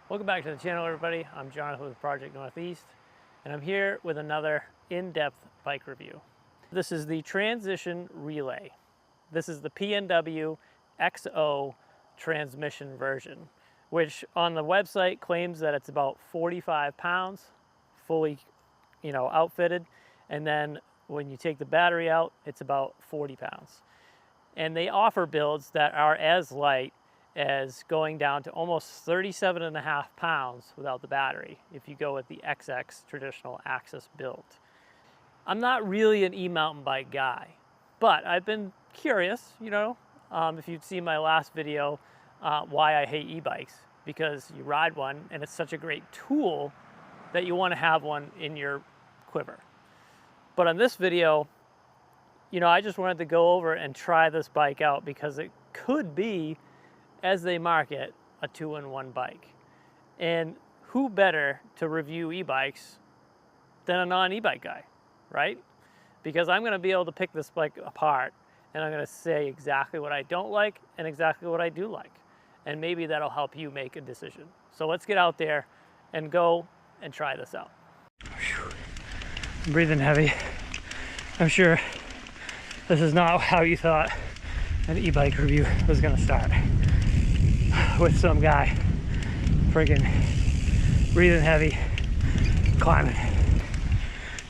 Welcome back to the channel, everybody. I'm Jonathan with Project Northeast, and I'm here with another in-depth bike review. This is the Transition Relay. This is the PNW XO transmission version, which on the website claims that it's about 45 pounds, fully, outfitted, and then when you take the battery out, it's about 40 pounds. And they offer builds that are as light as going down to almost 37.5 pounds without the battery if you go with the XX traditional axis build. I'm not really an e-mountain bike guy, but I've been curious, if you've seen my last video, why I hate e-bikes, because you ride one and it's such a great tool that you want to have one in your quiver. But on this video, I just wanted to go over and try this bike out because it could be, as they market, a two-in-one bike. And who better to review e-bikes than a non-e-bike guy, right? Because I'm gonna be able to pick this bike apart and I'm gonna say exactly what I don't like and exactly what I do like. And maybe that'll help you make a decision. So let's get out there and go and try this out. I'm breathing heavy. I'm sure this is not how you thought an e-bike review was gonna start. With some guy friggin' breathing heavy, climbing.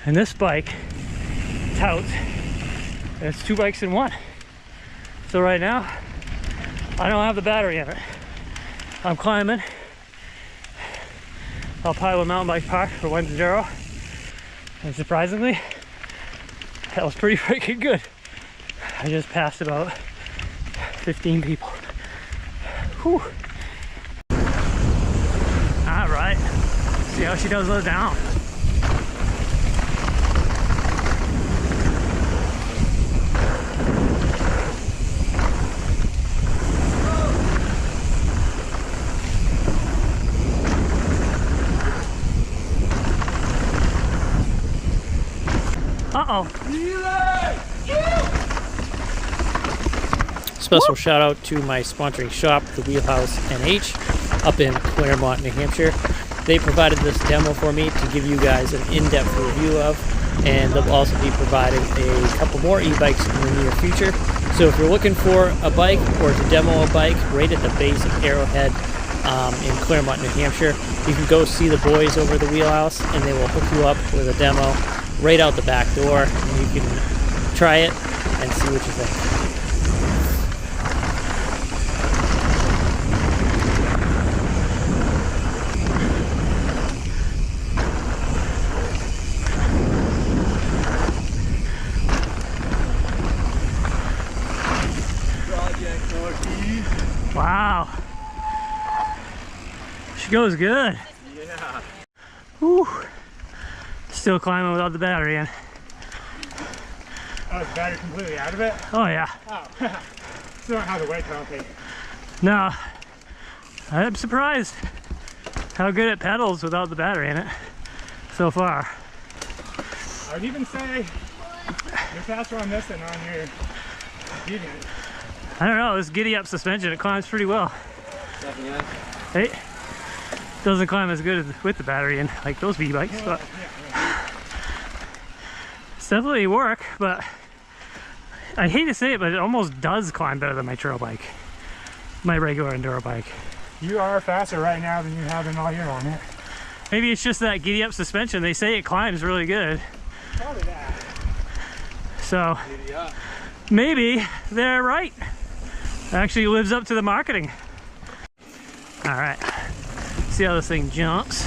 And this bike touts, and it's two bikes in one. So right now, I don't have the battery in it. I'm climbing Alpine mountain bike park for Wednesday, and surprisingly, that was pretty freaking good. I just passed about 15 people. Whew. All right, see how she does those down. Uh-oh. Special shout out to my sponsoring shop, the Wheelhouse NH, up in Claremont, New Hampshire. They provided this demo for me to give you guys an in-depth review of, and they'll also be providing a couple more e-bikes in the near future. So if you're looking for a bike or to demo a bike right at the base of Arrowhead in Claremont, New Hampshire, you can go see the boys over at the Wheelhouse, and they will hook you up with a demo right out the back door, and you can try it and see what you think. Wow. She goes good. Yeah. Whew. Still climbing without the battery in. Oh, is the battery completely out of it? Oh yeah. Oh. Still don't have the weight penalty. No. I'm surprised how good it pedals without the battery in it so far. I would even say you're faster on this than on your deviant. I don't know, this giddy up suspension, it climbs pretty well. Hey, doesn't climb as good as with the battery in, like those e-bikes, but it's definitely work. But I hate to say it, but it almost does climb better than my trail bike, my regular enduro bike. You are faster right now than you have been all year on it. Maybe it's just that giddy up suspension. They say it climbs really good. Probably that. So maybe they're right. It actually lives up to the marketing. All right, see how this thing jumps.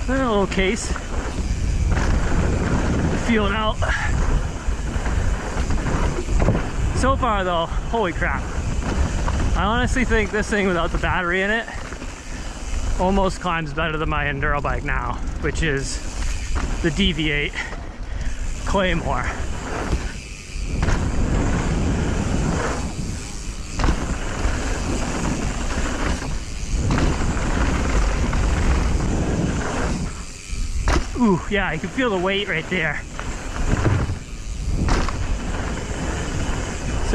A little case. Feel it out. So far though, holy crap. I honestly think this thing without the battery in it almost climbs better than my enduro bike now, which is the Deviate Claymore. Ooh, yeah, you can feel the weight right there.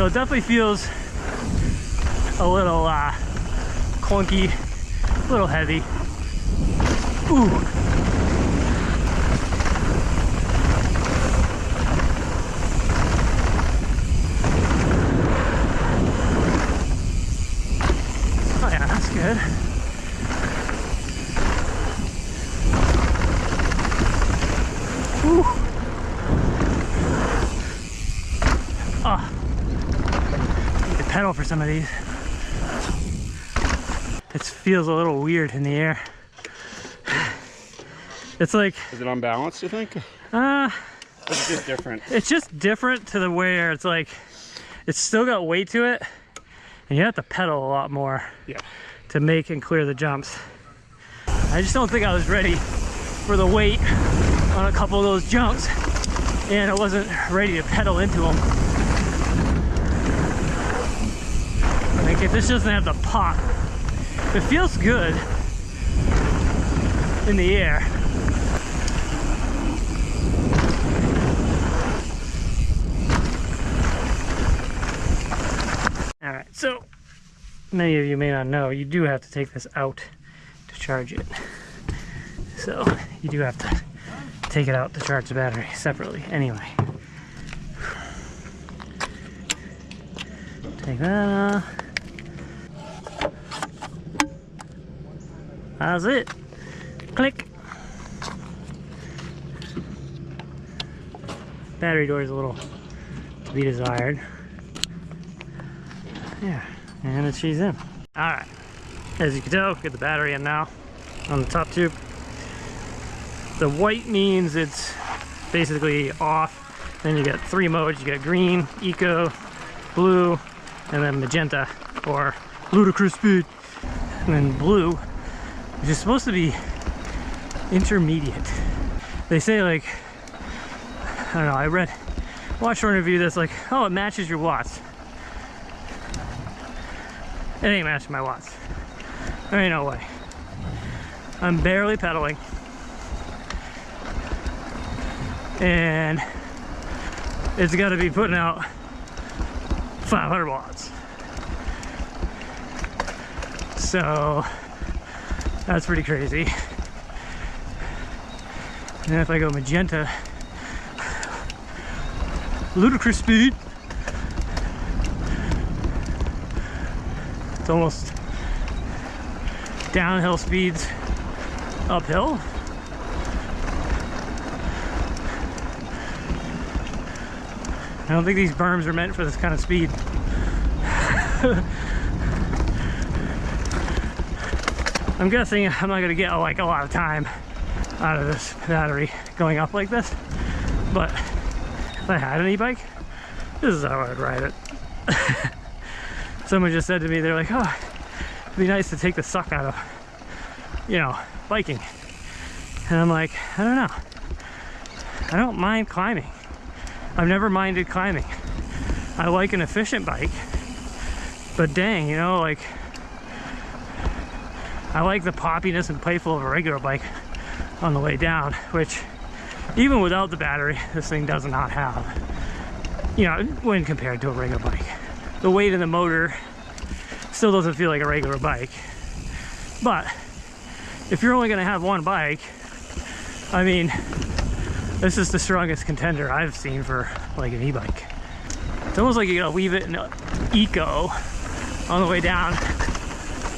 So it definitely feels a little clunky, a little heavy. Ooh. Oh yeah, that's good. Ooh. Oh. Need to pedal for some of these. It feels a little weird in the air. It's like... Is it unbalanced, you think? It's just different. It's just different to the where it's like, it's still got weight to it, and you have to pedal a lot more to make and clear the jumps. I just don't think I was ready for the weight on a couple of those jumps, and I wasn't ready to pedal into them. Like, if this doesn't have the pop, it feels good in the air. All right, so many of you may not know, you do have to take this out to charge it. So you do have to take it out to charge the battery separately anyway. Take that off. That's it. Click. Battery door is a little to be desired. Yeah, and she's in. Alright, as you can tell, get the battery in now on the top tube. The white means it's basically off. Then you got 3 modes. You got green, eco, blue, and then magenta, or ludicrous speed. And then blue, which is supposed to be intermediate. They say, like, I don't know, I watched one review that's like, oh, it matches your watts. It ain't matching my watts. There ain't no way. I'm barely pedaling. And it's got to be putting out 500 watts. So that's pretty crazy. And if I go magenta, ludicrous speed, it's almost downhill speeds uphill. I don't think these berms are meant for this kind of speed. I'm guessing I'm not gonna get like a lot of time out of this battery going up like this, but if I had an e-bike, this is how I'd ride it. Someone just said to me, they're like, oh, it'd be nice to take the suck out of, you know, biking. And I'm like, I don't know. I don't mind climbing. I've never minded climbing. I like an efficient bike, but dang, you know, like, I like the poppiness and playful of a regular bike on the way down, which even without the battery, this thing does not have, you know, when compared to a regular bike. The weight of the motor still doesn't feel like a regular bike, but if you're only going to have one bike, I mean, this is the strongest contender I've seen for like an e-bike. It's almost like you gotta leave it in eco on the way down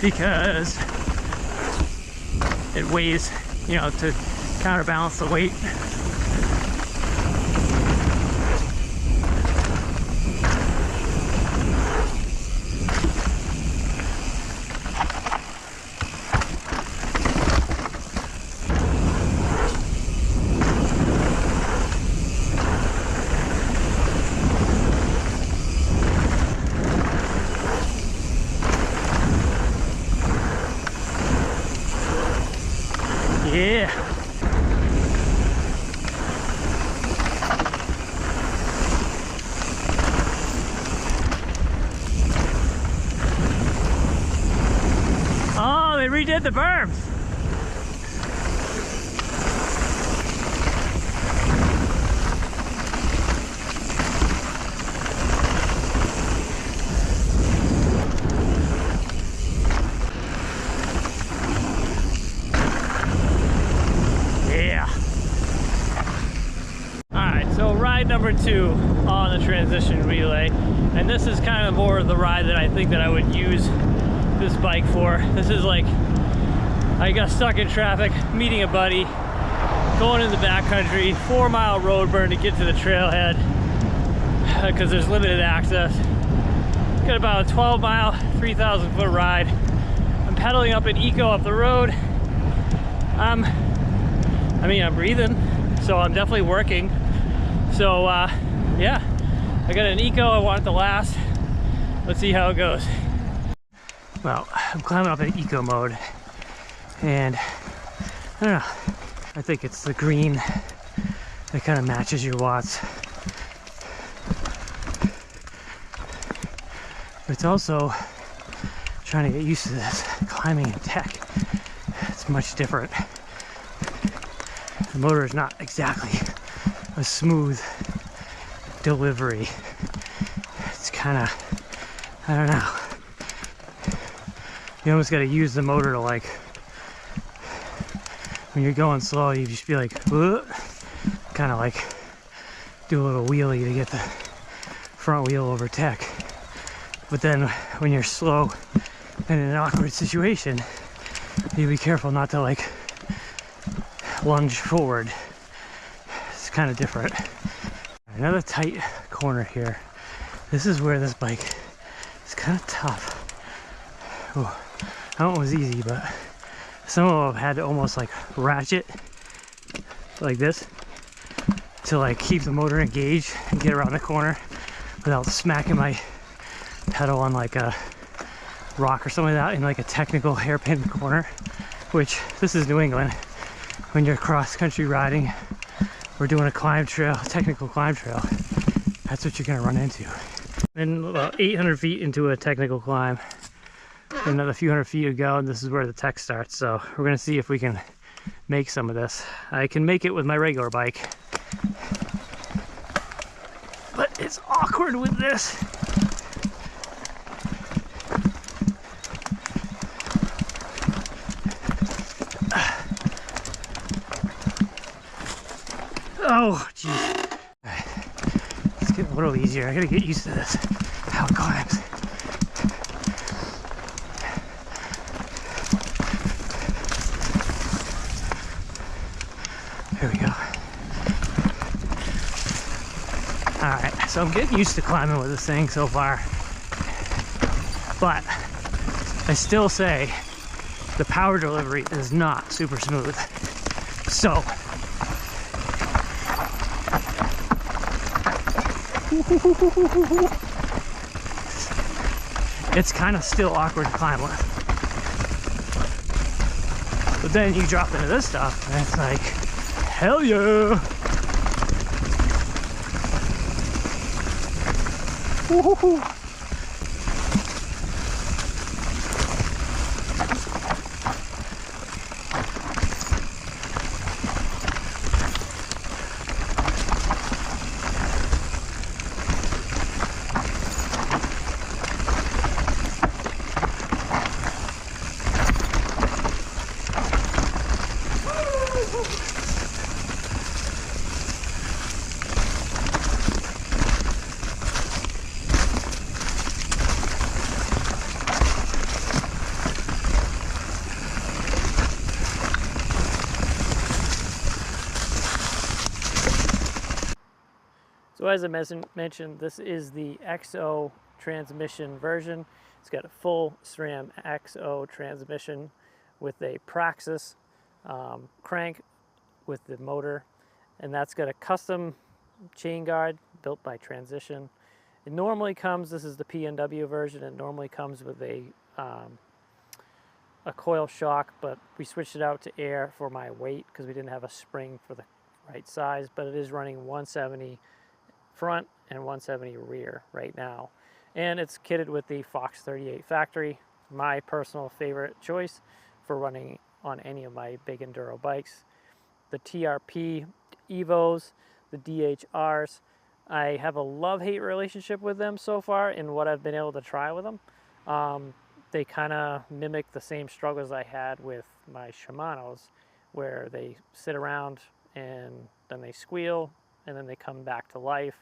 because it weighs, you know, to counterbalance the weight. Yeah. Oh, they redid the berms. 2 on the transition relay, and this is kind of more of the ride that I think that I would use this bike for. This is like, I got stuck in traffic, meeting a buddy, going in the backcountry, 4-mile road burn to get to the trailhead because there's limited access. Got about a 12-mile, 3,000 foot ride. I'm pedaling up an eco up the road. I'm breathing, so I'm definitely working. So yeah, I got an eco, I want it to last. Let's see how it goes. Well, I'm climbing up in eco mode, and I don't know, I think it's the green that kind of matches your watts. But it's also trying to get used to this climbing in tech. It's much different. The motor is not exactly a smooth delivery. It's kind of, I don't know. You almost got to use the motor to, like, when you're going slow, you just be like, kind of like do a little wheelie to get the front wheel over tech. But then when you're slow and in an awkward situation, you be careful not to like lunge forward. It's kind of different. Another tight corner here. This is where this bike is kind of tough. Oh, that one was easy, but some of them had to almost like ratchet like this to like keep the motor engaged and get around the corner without smacking my pedal on like a rock or something like that in like a technical hairpin corner, which this is New England. When you're cross-country riding or doing a climb trail, technical climb trail, that's what you're gonna run into. And about 800 feet into a technical climb, another few hundred feet to go, and this is where the tech starts. So we're gonna see if we can make some of this. I can make it with my regular bike, but it's awkward with this. Oh, jeez. Let's get a little easier. I gotta get used to this, how it climbs. Here we go. Alright, so I'm getting used to climbing with this thing so far. But I still say the power delivery is not super smooth. So it's kind of still awkward to climb with. But then you drop into this stuff and it's like, hell yeah! Woo-hoo-hoo. So as I mentioned, this is the XO transmission version. It's got a full SRAM XO transmission with a Praxis crank with the motor, and that's got a custom chain guard built by Transition. It normally comes, this is the PNW version, it normally comes with a coil shock, but we switched it out to air for my weight because we didn't have a spring for the right size, but it is running 170 front and 170 rear right now, and it's kitted with the Fox 38 factory, my personal favorite choice for running on any of my big enduro bikes. The TRP Evos, the DHRs, I have a love-hate relationship with them so far in what I've been able to try with them. They kind of mimic the same struggles I had with my Shimano's, where they sit around and then they squeal and then they come back to life.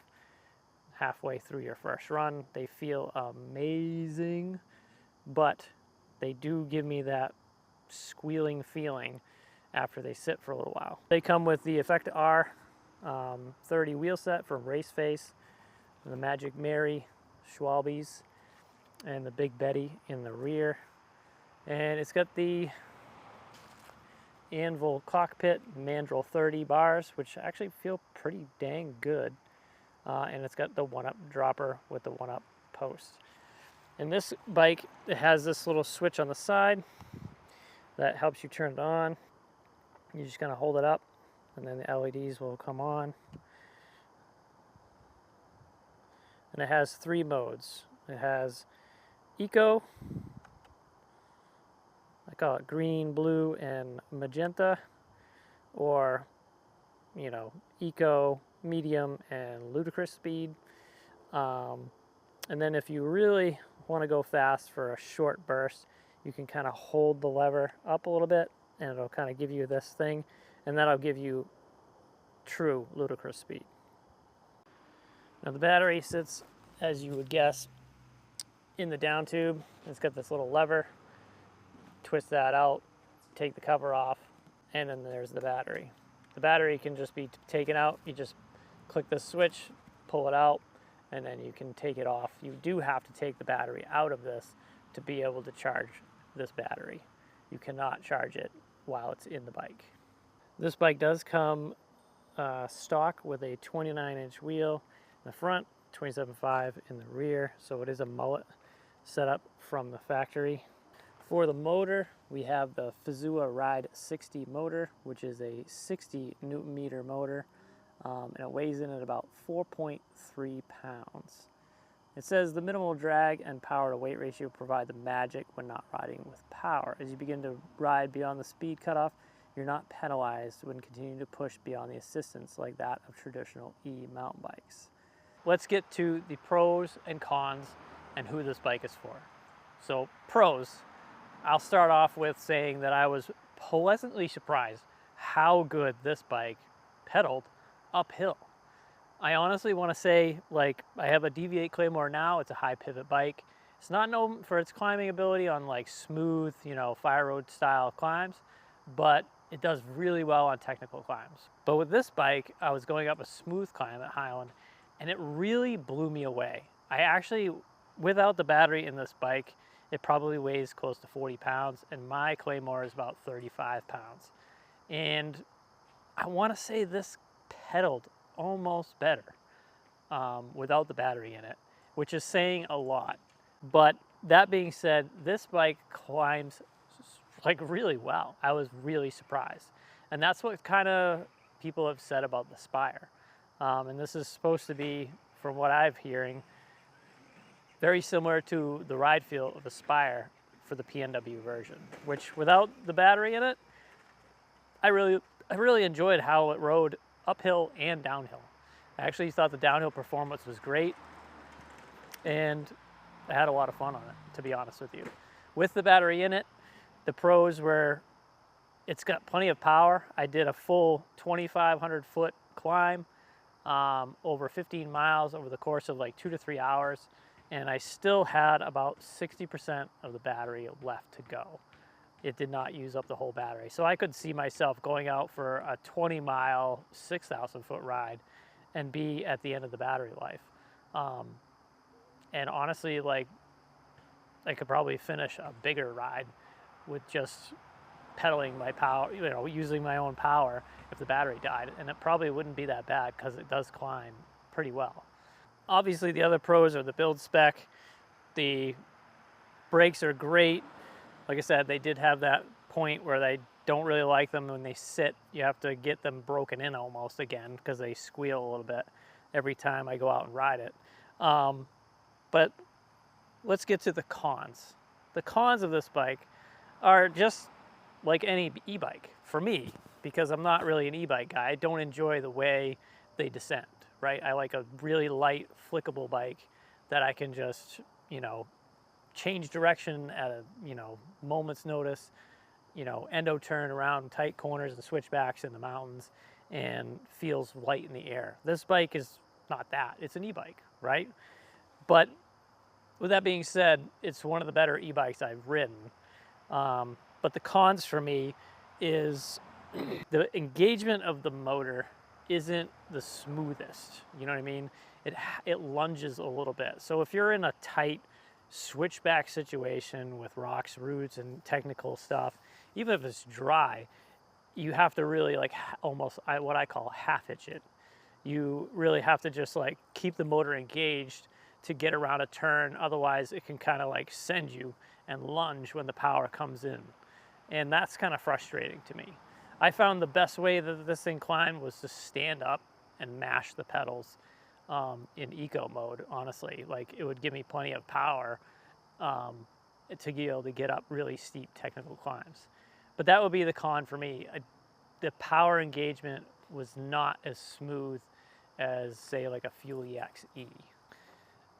halfway through your first run. They feel amazing, but they do give me that squealing feeling after they sit for a little while. They come with the Effect R 30 wheel set from Race Face, the Magic Mary Schwalbe's, and the Big Betty in the rear. And it's got the Anvil cockpit mandrel 30 bars, which actually feel pretty dang good. And it's got the one-up dropper with the one-up post. And this bike, it has this little switch on the side that helps you turn it on. You just kind of hold it up, and then the LEDs will come on. And it has 3 modes. It has Eco, I call it green, blue, and magenta, or, you know, Eco, medium, and ludicrous speed. And then if you really want to go fast for a short burst, you can kind of hold the lever up a little bit, and it'll kind of give you this thing, and that'll give you true ludicrous speed. Now the battery sits, as you would guess, in the down tube. It's got this little lever. Twist that out, take the cover off, and then there's the battery. The battery can just be taken out. You just click the switch, pull it out, and then you can take it off. You do have to take the battery out of this to be able to charge this battery. You cannot charge it while it's in the bike. This bike does come stock with a 29-inch wheel in the front, 27.5 in the rear, so it is a mullet setup from the factory. For the motor, we have the Fazua Ride 60 motor, which is a 60 Newton meter motor, and it weighs in at about 4.3 pounds. It says the minimal drag and power to weight ratio provide the magic when not riding with power. As you begin to ride beyond the speed cutoff, you're not penalized when continuing to push beyond the assistance like that of traditional e-mountain bikes. Let's get to the pros and cons and who this bike is for. So pros, I'll start off with saying that I was pleasantly surprised how good this bike pedaled uphill. I honestly want to say, like, I have a DV8 Claymore now. It's a high pivot bike. It's not known for its climbing ability on like smooth, you know, fire road style climbs, but it does really well on technical climbs. But with this bike, I was going up a smooth climb at Highland, and it really blew me away. I actually, without the battery in this bike, it probably weighs close to 40 pounds, and my Claymore is about 35 pounds. And I want to say this pedaled almost better without the battery in it, which is saying a lot. But that being said, this bike climbs like really well. I was really surprised. And that's what kind of people have said about the Spire. And this is supposed to be, from what I'm hearing, very similar to the ride feel of the Spire for the PNW version, which without the battery in it, I really enjoyed how it rode uphill and downhill. I actually thought the downhill performance was great, and I had a lot of fun on it, to be honest with you. With the battery in it, the pros were, it's got plenty of power. I did a full 2,500 foot climb over 15 miles over the course of like 2 to 3 hours, and I still had about 60% of the battery left to go. It did not use up the whole battery. So I could see myself going out for a 20-mile, 6,000 foot ride and be at the end of the battery life. And honestly, like, I could probably finish a bigger ride with just pedaling my power, you know, using my own power if the battery died. And it probably wouldn't be that bad because it does climb pretty well. Obviously, the other pros are the build spec. The brakes are great. Like I said, they did have that point where they don't really like them when they sit. You have to get them broken in almost again because they squeal a little bit every time I go out and ride it. But let's get to the cons. The cons of this bike are just like any e-bike for me, because I'm not really an e-bike guy. I don't enjoy the way they descend, right? I like a really light, flickable bike that I can just, you know, change direction at a, you know, moment's notice, you know, endo turn around tight corners and switchbacks in the mountains, and feels light in the air. This bike is not that. It's an e-bike, right? But with that being said, it's one of the better e-bikes I've ridden. But the cons for me is the engagement of the motor isn't the smoothest. You know what I mean? It lunges a little bit. So if you're in a tight switchback situation with rocks, roots, and technical stuff, even if it's dry, you have to really like almost what I call half hitch it. You really have to just like keep the motor engaged to get around a turn. Otherwise it can kind of like send you and lunge when the power comes in. And that's kind of frustrating to me. I found the best way that this thing climbed was to stand up and mash the pedals in eco mode, honestly. Like, it would give me plenty of power to be able to get up really steep technical climbs. But that would be the con for me. The power engagement was not as smooth as, say, like a Fuel EX E.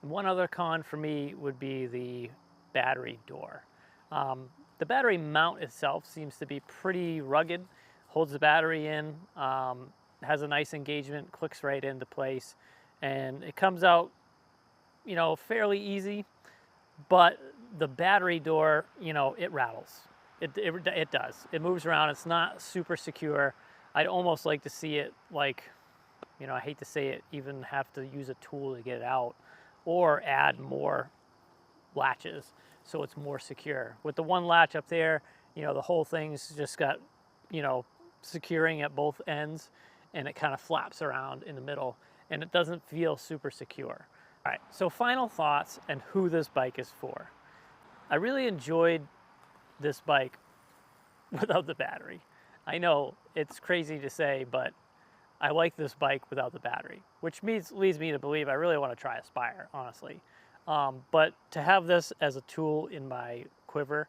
One other con for me would be the battery door. The battery mount itself seems to be pretty rugged, holds the battery in, has a nice engagement, clicks right into place, and it comes out, you know, fairly easy. But the battery door, you know, it rattles. It does. It moves around. It's not super secure. I'd almost like to see it, like, you know, I hate to say it, even have to use a tool to get it out, or add more latches so it's more secure. With the one latch up there, you know, the whole thing's just got, you know, securing at both ends, and it kind of flaps around in the middle, and it doesn't feel super secure. All right, so final thoughts and who this bike is for. I really enjoyed this bike without the battery. I know it's crazy to say, but I like this bike without the battery, which leads me to believe I really want to try Aspire, honestly. But to have this as a tool in my quiver,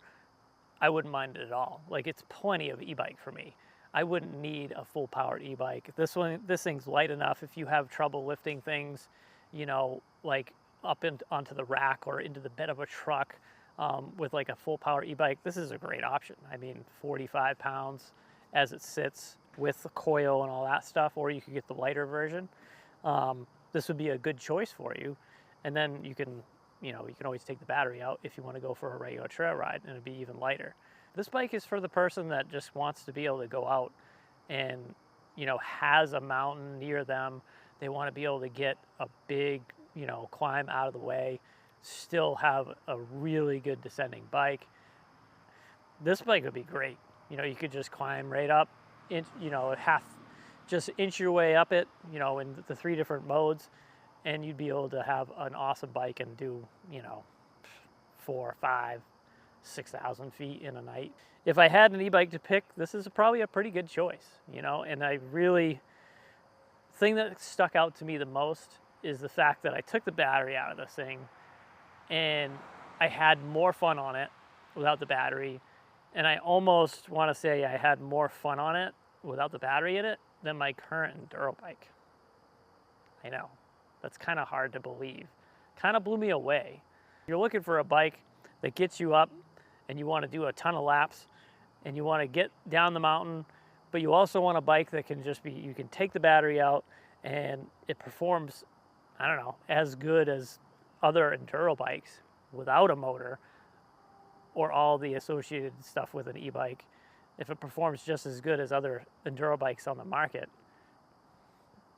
I wouldn't mind it at all. Like, it's plenty of e-bike for me. I wouldn't need a full powered e-bike. This thing's light enough if you have trouble lifting things, you know, like up onto the rack or into the bed of a truck with like a full power e-bike. This is a great option. I mean, 45 pounds as it sits with the coil and all that stuff, or you could get the lighter version. This would be a good choice for you. And then you can, you know, you can always take the battery out if you want to go for a regular trail ride, and it'd be even lighter. This bike is for the person that just wants to be able to go out and, you know, has a mountain near them. They want to be able to get a big, you know, climb out of the way, still have a really good descending bike. This bike would be great. You know, you could just climb right up, you know, just inch your way up it, you know, in the 3 different modes, and you'd be able to have an awesome bike and do, you know, 4, 5, 6,000 feet in a night. If I had an e-bike to pick, this is probably a pretty good choice, you know. And thing that stuck out to me the most is the fact that I took the battery out of this thing and I had more fun on it without the battery. And I almost want to say I had more fun on it without the battery in it than my current enduro bike. I know, that's kind of hard to believe. Kind of blew me away. If you're looking for a bike that gets you up and you want to do a ton of laps and you want to get down the mountain, but you also want a bike that can just be, you can take the battery out and it performs, I don't know, as good as other enduro bikes without a motor or all the associated stuff with an e-bike. If it performs just as good as other enduro bikes on the market,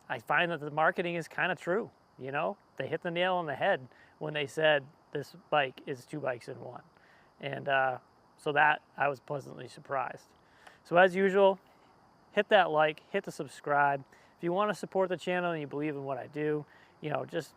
I find that the marketing is kind of true. You know, they hit the nail on the head when they said this bike is 2 bikes in 1. And so that, I was pleasantly surprised. So as usual, hit that like, hit the subscribe. If you want to support the channel and you believe in what I do, you know, just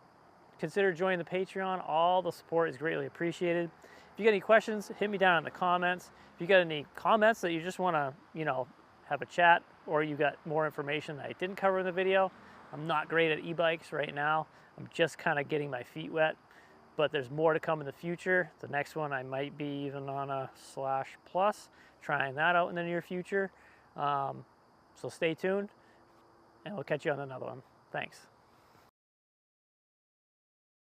consider joining the Patreon. All the support is greatly appreciated. If you got any questions, hit me down in the comments. If you got any comments that you just want to, you know, have a chat, or you got more information that I didn't cover in the video, I'm not great at e-bikes right now. I'm just kind of getting my feet wet, but there's more to come in the future. The next one I might be even on a /plus, trying that out in the near future. So stay tuned, and we'll catch you on another one. Thanks.